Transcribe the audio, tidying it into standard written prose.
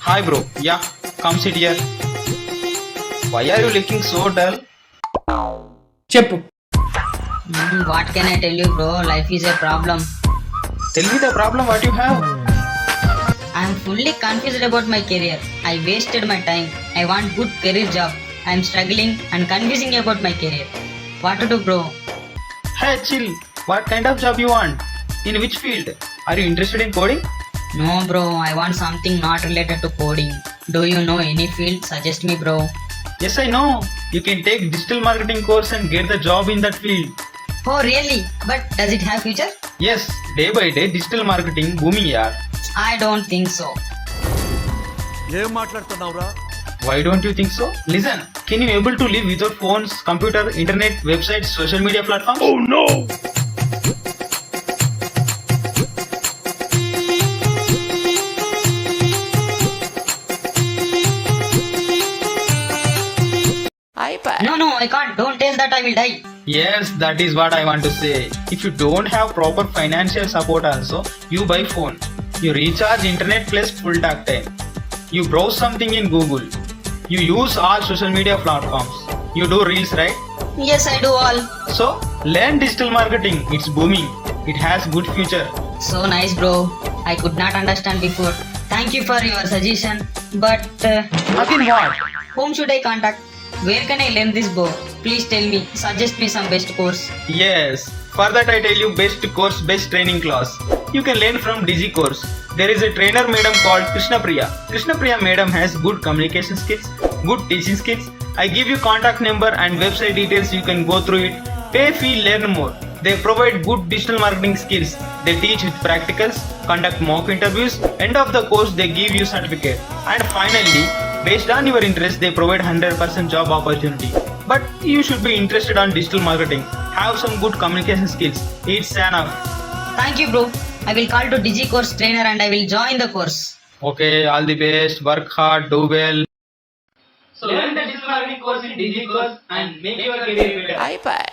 Hi bro, yeah, come sit here. Why are you looking so dull? చెప్పు. What can I tell you, bro? Life is a problem. Tell me the problem what you have. I am fully confused about my career. I wasted my time. I want good career job. I am struggling and confusing about my career. What to do, bro? Hey chill, what kind of job you want? In which field? Are you interested in coding? No, bro. I want something not related to coding. Do you know any field? Suggest me, bro. Yes I know, you can take digital marketing course and get the job in that field. Oh, really? But does it have future? Yes, day by day digital marketing booming yaar. I don't think so. ఏం మాట్లాడుతున్నావురా? Why don't you think so? Listen, can you able to live without phones, computer, internet, websites, social media platforms? Oh no! No, I can't. Don't tell that I will die. Yes, that is what I want to say. If you don't have proper financial support also, you buy phone. You recharge internet plus full talk time. You browse something in Google. You use all social media platforms. You do reels, right? Yes, I do all. So, learn digital marketing. It's booming. It has good future. So nice, bro. I could not understand before. Thank you for your suggestion. But Again what? whom should I contact? Where can I learn this, bro? Please tell me. Suggest me some best course. Yes, for that I tell you best course, best training class. You can learn from Digicourse. There is a trainer madam called Krishna Priya. Krishna Priya madam has good communication skills, good teaching skills. I give you contact number and website details, you can go through it. Pay fee, learn more. They provide good digital marketing skills. They teach with practicals, conduct mock interviews. End of the course they give you certificate. And finally, based on your interest, they provide 100% job opportunity. But you should be interested on digital marketing. Have some good communication skills. It's enough. Thank you, bro. I will call to Digicourse trainer and I will join the course. Okay, all the best. Work hard, do well. So learn the digital marketing course in Digicourse and make your career better. అయిపోయి